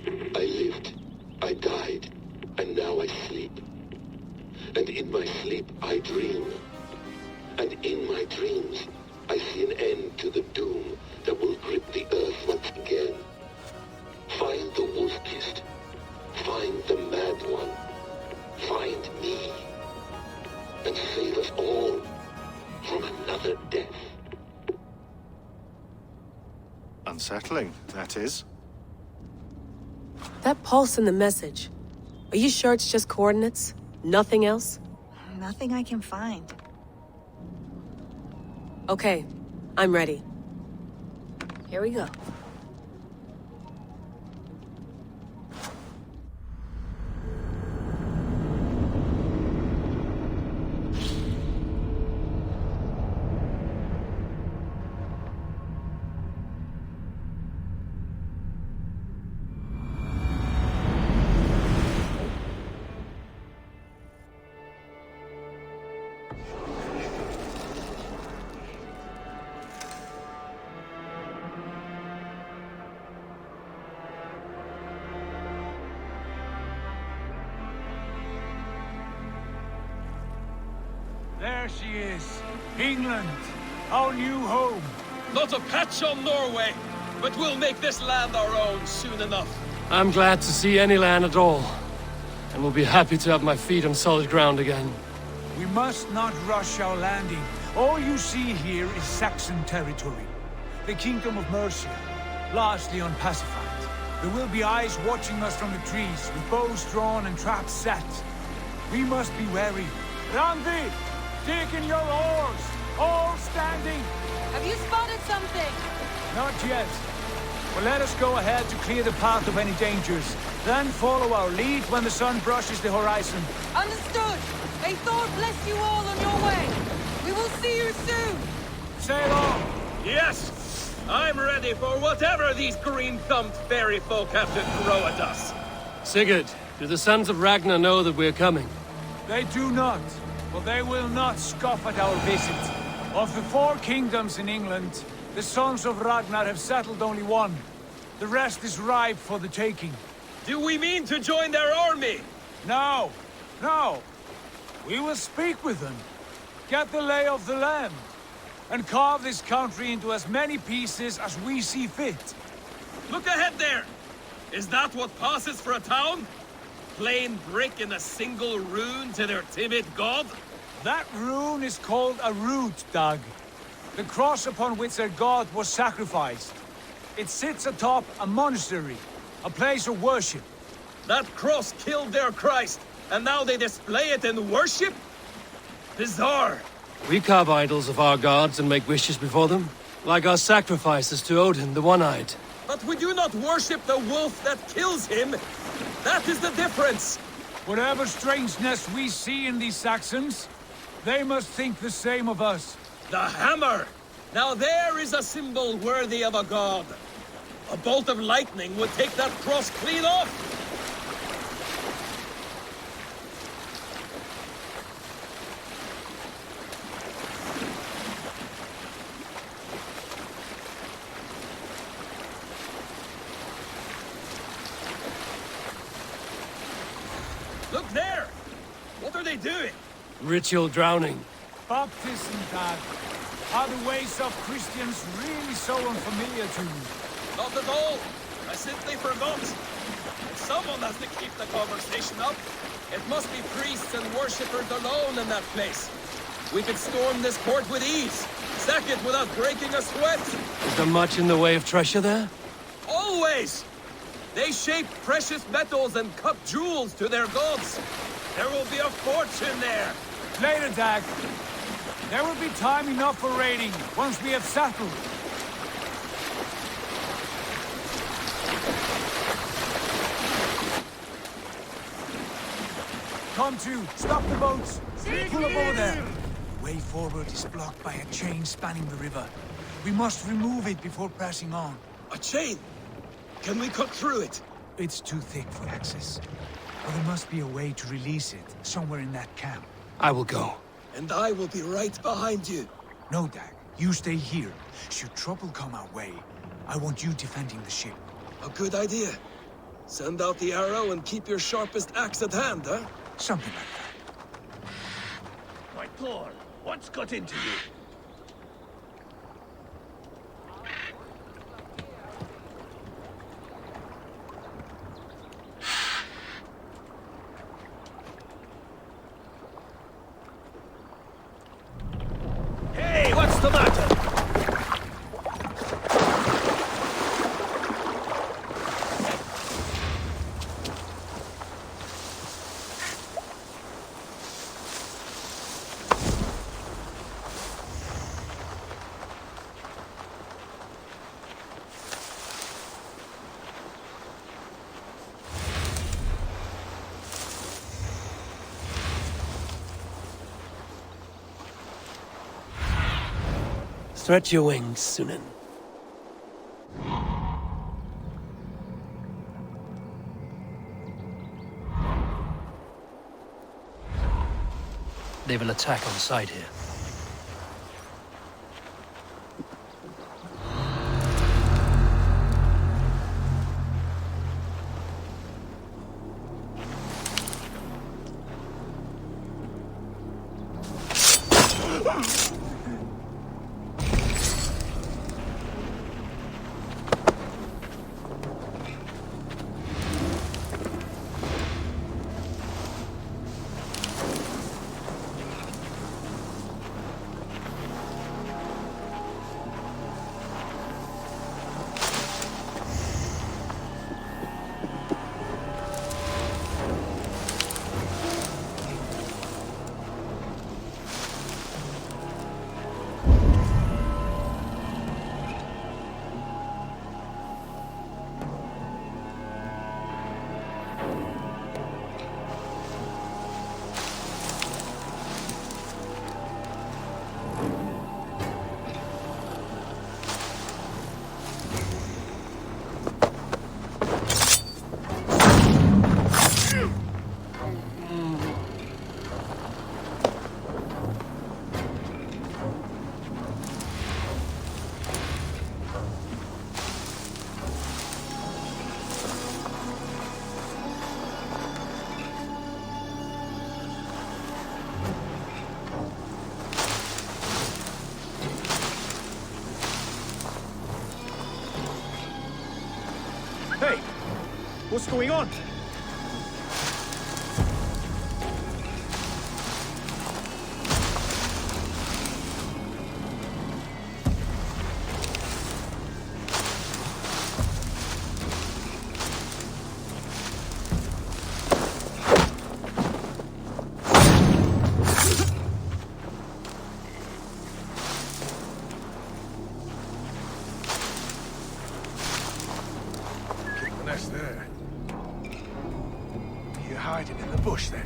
A: I lived, I died, and now I sleep. And in my sleep I dream. And in my dreams I see an end to the doom that will grip the earth once again. Find the wolf-kissed. Find the mad one. Find me. And save us all from another death.
W: Unsettling, that is.
X: That pulse in the message. Are you sure it's just coordinates? Nothing else?
V: Nothing I can find.
X: Okay, I'm ready.
V: Here we go.
H: There she is. England, our new home.
P: Not a patch on Norway, but we'll make this land our own soon enough.
B: I'm glad to see any land at all, and will be happy to have my feet on solid ground again.
H: We must not rush our landing. All you see here is Saxon territory. The Kingdom of Mercia, largely unpacified. There will be eyes watching us from the trees, with bows drawn and traps set. We must be wary. Randi! Dig in your oars! All standing!
S: Have you spotted something?
H: Not yet. But let us go ahead to clear the path of any dangers. Then follow our lead when the sun brushes the horizon.
S: Understood. May Thor bless you all on your way. We will see you soon.
H: Sail on!
P: Yes! I'm ready for whatever these green-thumbed fairy folk have to throw at us.
B: Sigurd, do the sons of Ragnar know that we're coming?
H: They do not. But they will not scoff at our visit. Of the 4 kingdoms in England, the sons of Ragnar have settled only one. The rest is ripe for the taking.
P: Do we mean to join their army?
H: No, no. We will speak with them, get the lay of the land, and carve this country into as many pieces as we see fit.
P: Look ahead there! Is that what passes for a town? Plain brick in a single rune to their timid god?
H: That rune is called a root, Doug. The cross upon which their god was sacrificed. It sits atop a monastery, a place of worship.
P: That cross killed their Christ, and now they display it in worship? Bizarre.
B: We carve idols of our gods and make wishes before them. Like our sacrifices to Odin, the One-Eyed.
R: But we do not worship the wolf that kills him. That is the difference.
H: Whatever strangeness we see in these Saxons, they must think the same of us.
R: The hammer! Now there is a symbol worthy of a god. A bolt of lightning would take that cross clean off! Look there! What are they doing?
B: Ritual drowning.
H: Baptism, Dad. Are the ways of Christians really so unfamiliar to you?
R: Not at all. I simply forgot. Someone has to keep the conversation up. It must be priests and worshippers alone in that place. We could storm this port with ease. Sack it without breaking a sweat.
B: Is there much in the way of treasure there?
R: Always! They shape precious metals and cut jewels to their gods. There will be a fortune there.
H: Later, Dag. There will be time enough for raiding, once we have settled. Come to, stop the boats. Pull aboard there. Way forward is blocked by a chain spanning the river. We must remove it before pressing on.
R: A chain? Can we cut through it?
H: It's too thick for access. But there must be a way to release it, somewhere in that camp.
B: I will go.
R: And I will be right behind you.
H: No, Dag. You stay here. Should trouble come our way, I want you defending the ship.
R: A good idea. Send out the arrow and keep your sharpest axe at hand, huh?
H: Something like that.
R: My Thor, what's got into you? Hey, what's the matter?
B: Stretch your wings, Sunan. They will attack on sight here.
R: What's going on?
H: hiding in the bush, then.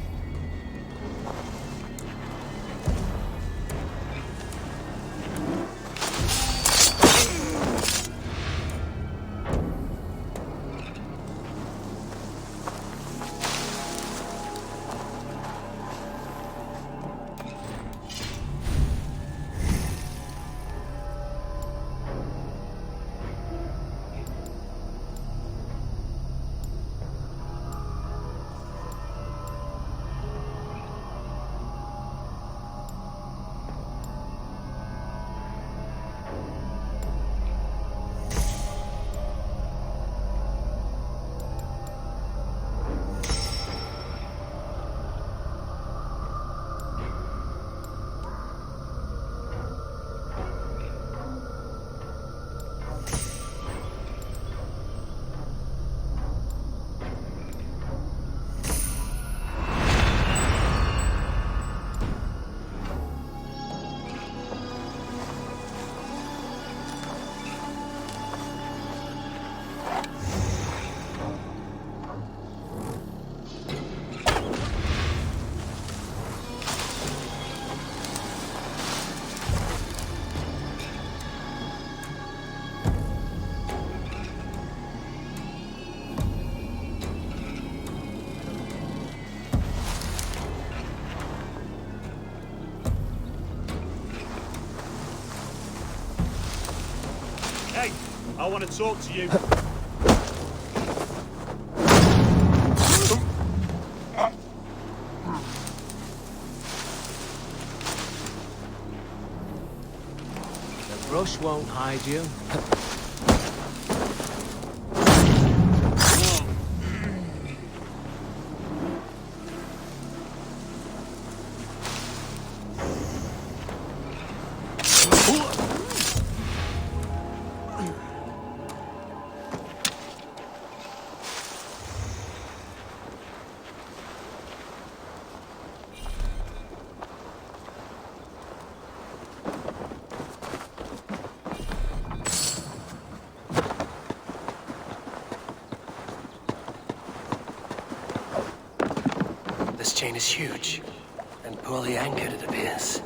L: Hey, I want to talk to you.
F: The brush won't hide you.
B: This chain is huge, and poorly anchored, it appears.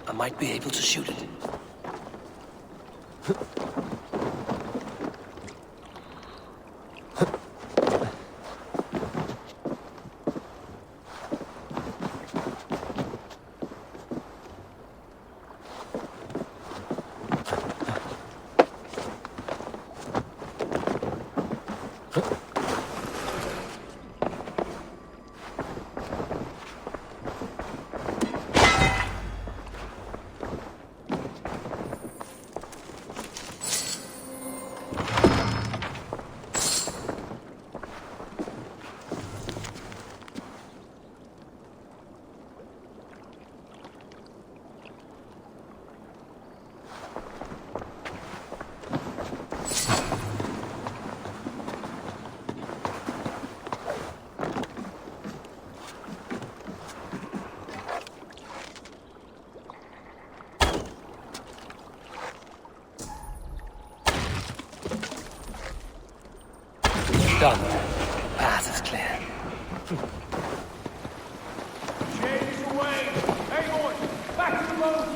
B: I might be able to shoot it. Done. Path is clear.
H: Chase away! Eivor! Back to the boat!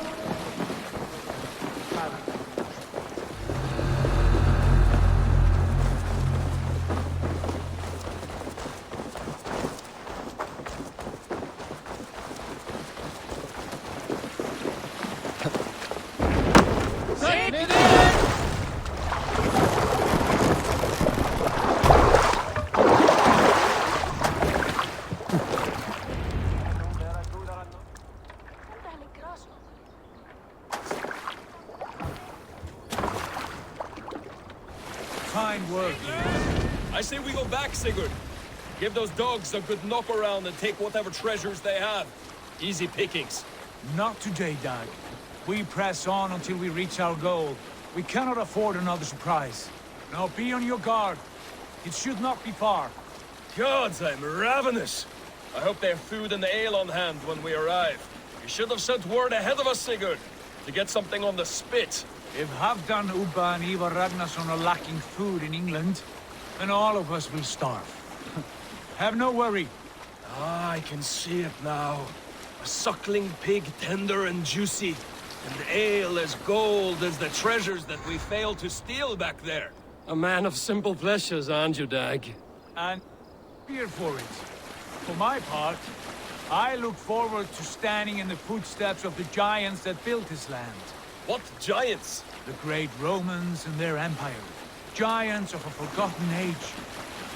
H: Fine work.
R: I say we go back, Sigurd. Give those dogs a good knock around and take whatever treasures they have. Easy pickings.
H: Not today, Dag. We press on until we reach our goal. We cannot afford another surprise. Now be on your guard. It should not be far.
R: Gods, I'm ravenous. I hope they have food and ale on hand when we arrive. You should have sent word ahead of us, Sigurd, to get something on the spit.
H: If Halfdan, Ubba and Eivor Ragnarsson are lacking food in England, then all of us will starve. Have no worry.
I: Ah, I can see it now. A suckling pig, tender and juicy. And ale as gold as the treasures that we failed to steal back there.
B: A man of simple pleasures, aren't you, Dag?
H: And here for it. For my part, I look forward to standing in the footsteps of the giants that built this land.
I: What giants?
H: The great Romans and their empire. Giants of a forgotten age.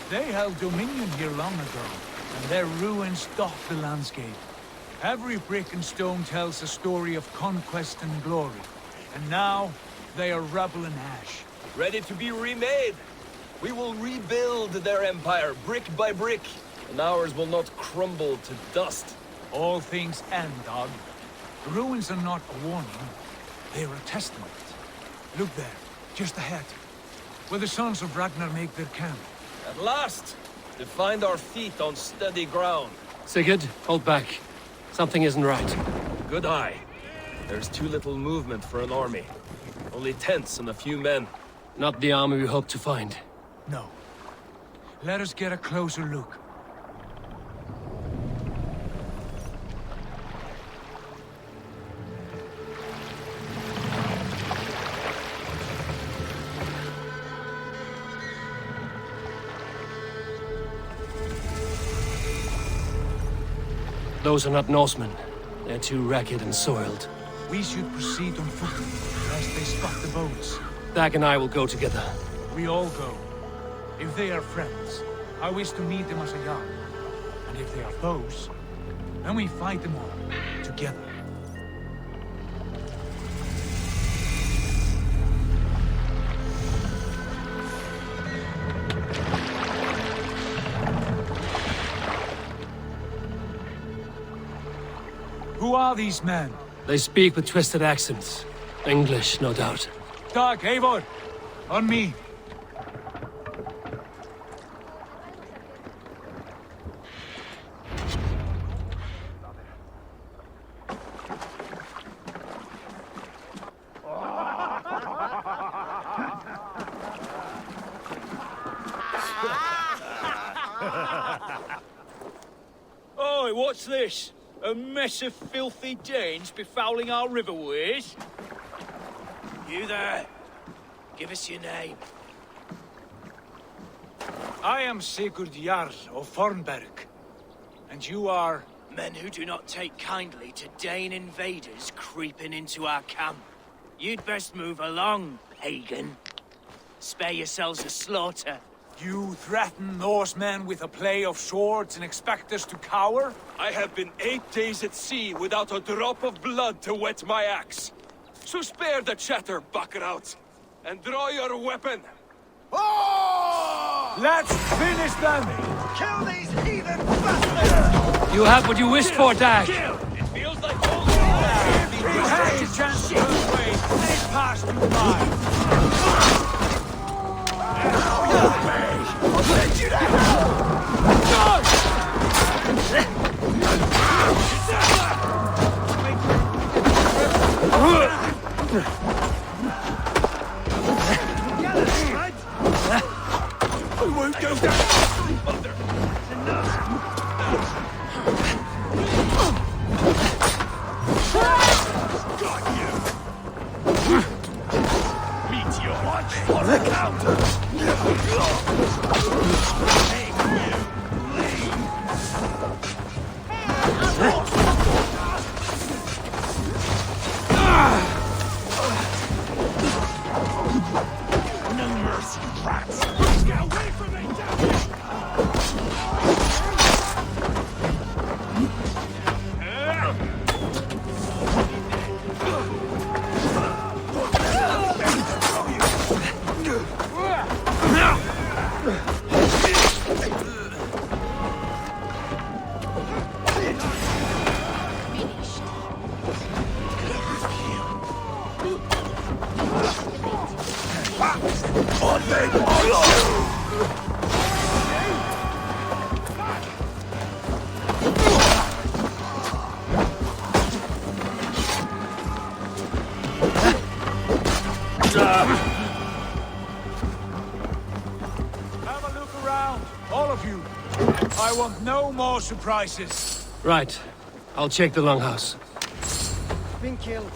H: They held dominion here long ago, and their ruins dot the landscape. Every brick and stone tells a story of conquest and glory. And now, they are rubble and ash.
I: Ready to be remade. We will rebuild their empire, brick by brick, and ours will not crumble to dust.
H: All things end, dog. The ruins are not a warning. They are a testament. Look there, just ahead, where the sons of Ragnar make their camp.
I: At last, to find our feet on steady ground.
B: Sigurd, hold back. Something isn't right.
I: Good eye. There's too little movement for an army. Only tents and a few men.
B: Not the army we hoped to find.
H: No. Let us get a closer look.
B: Those are not Norsemen. They're too ragged and soiled.
H: We should proceed on foot, lest they spot the boats.
B: Dag and I will go together.
H: We all go. If they are friends, I wish to meet them as a young. And if they are foes, then we fight them all, together. Who are these men?
B: They speak with twisted accents. English, no doubt.
H: Dag, Eivor! On me!
L: Oi, what's this? A mess of filthy Danes befouling our riverways?
I: You there! Give us your name.
H: I am Sigurd Jarl of Fornberg. And you are...
J: Men who do not take kindly to Dane invaders creeping into our camp. You'd best move along, pagan. Spare yourselves a slaughter.
H: You threaten Norsemen with a play of swords and expect us to cower?
L: I have been 8 days at sea without a drop of blood to wet my axe. So spare the chatter, buckerouts, and draw your weapon.
H: Oh! Let's finish them!
O: Kill these heathen bastards!
B: You have what you wished for, Dag.
L: It feels like all
H: If we had a chance to this way, they passed you by.
O: I'll send you to hell!
H: We won't go down!
O: Got you! Meteor watch for the counter! No mercy, rats! Get away from me, damn
H: Have a look around, all of you. I want no more surprises.
B: Right. I'll check the longhouse.
K: Been killed.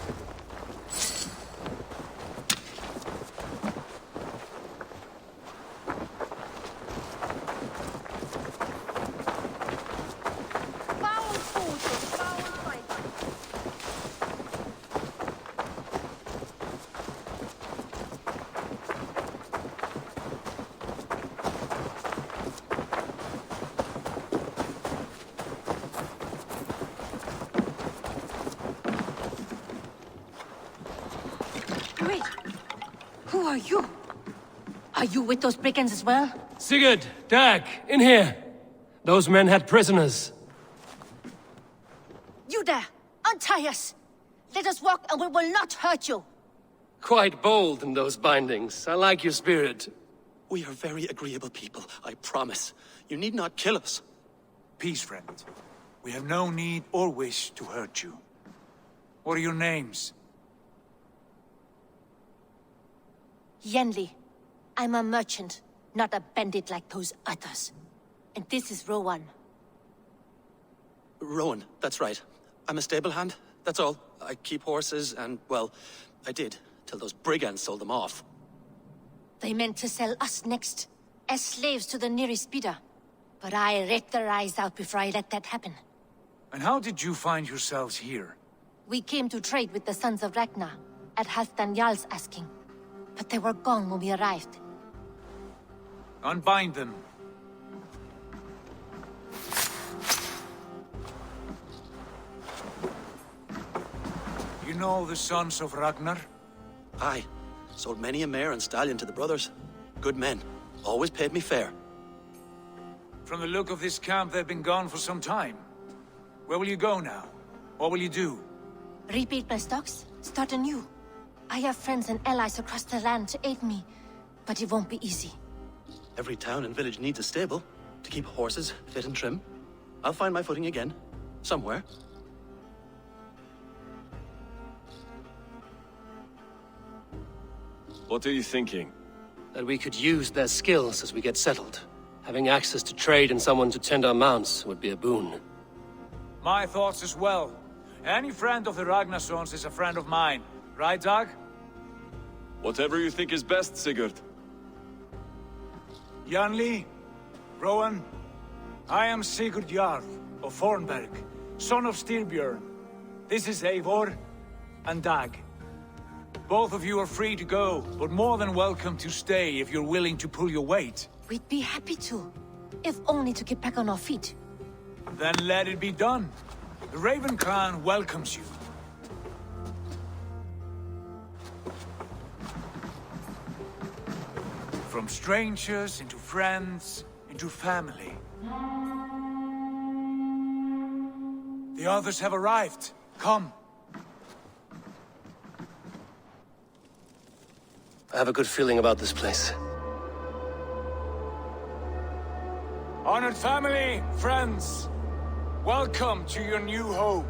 M: Wait! Who are you? Are you with those brigands as well?
B: Sigurd, Dag, in here. Those men had prisoners.
M: You there! Untie us! Let us walk and we will not hurt you!
B: Quite bold in those bindings. I like your spirit.
N: We are very agreeable people, I promise. You need not kill us.
H: Peace, friend. We have no need or wish to hurt you. What are your names?
M: Yenli. I'm a merchant, not a bandit like those others. And this is Rowan.
N: Rowan, that's right. I'm a stable hand, that's all. I keep horses and, well, I did, till those brigands sold them off.
M: They meant to sell us next, as slaves to the nearest bidder. But I ripped their eyes out before I let that happen.
H: And how did you find yourselves here?
M: We came to trade with the Sons of Ragnar, at Halfdan Jarl's asking. But they were gone when we arrived.
H: Unbind them. You know the Sons of Ragnar?
N: Aye. Sold many a mare and stallion to the brothers. Good men. Always paid me fair.
H: From the look of this camp, they've been gone for some time. Where will you go now? What will you do?
M: Rebuild my stocks, start anew. I have friends and allies across the land to aid me, but it won't be easy.
N: Every town and village needs a stable to keep horses fit and trim. I'll find my footing again. Somewhere.
Q: What are you thinking?
B: That we could use their skills as we get settled. Having access to trade and someone to tend our mounts would be a boon.
H: My thoughts as well. Any friend of the Ragnarsons is a friend of mine. Right, Dag?
Q: Whatever you think is best, Sigurd.
H: Janli, Rowan, I am Sigurd Jarl of Fornberg, son of Styrbjörn. This is Eivor and Dag. Both of you are free to go, but more than welcome to stay if you're willing to pull your weight.
M: We'd be happy to, if only to get back on our feet.
H: Then let it be done. The Raven clan welcomes you. From strangers into friends, into family. The others have arrived. Come.
B: I have a good feeling about this place.
H: Honored family, friends, welcome to your new home.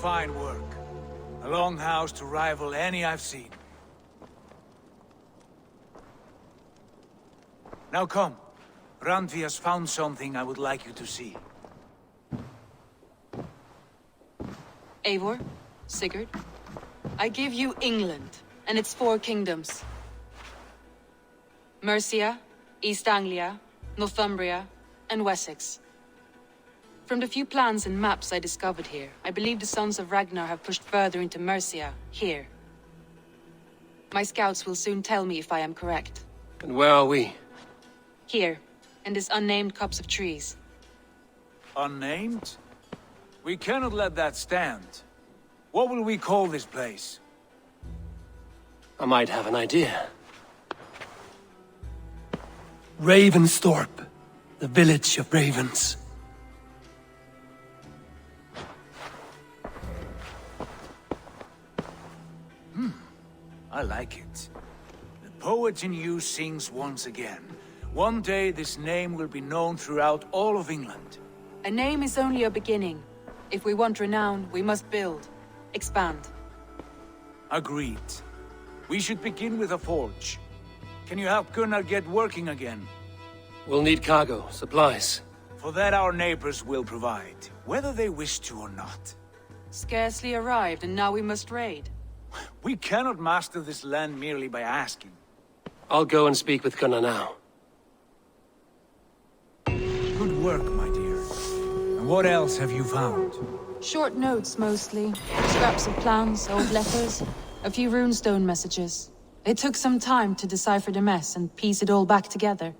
H: Fine work. A longhouse to rival any I've seen. Now come. Randvi has found something I would like you to see.
S: Eivor, Sigurd, I give you England and its 4 kingdoms. Mercia, East Anglia, Northumbria, and Wessex. From the few plans and maps I discovered here, I believe the Sons of Ragnar have pushed further into Mercia, here. My scouts will soon tell me if I am correct.
B: And where are we?
S: Here, in this unnamed copse of trees.
H: Unnamed? We cannot let that stand. What will we call this place?
B: I might have an idea.
D: Ravensthorpe, the village of ravens.
H: I like it. The poet in you sings once again. One day this name will be known throughout all of England.
S: A name is only a beginning. If we want renown, we must build. Expand.
H: Agreed. We should begin with a forge. Can you help Gunnar get working again?
B: We'll need cargo, supplies.
H: For that our neighbors will provide, whether they wish to or not.
S: Scarcely arrived, and now we must raid.
H: We cannot master this land merely by asking.
B: I'll go and speak with Gunnar now.
H: Good work, my dear. And what else have you found?
S: Short notes, mostly. Scraps of plans, old letters, a few runestone messages. It took some time to decipher the mess and piece it all back together.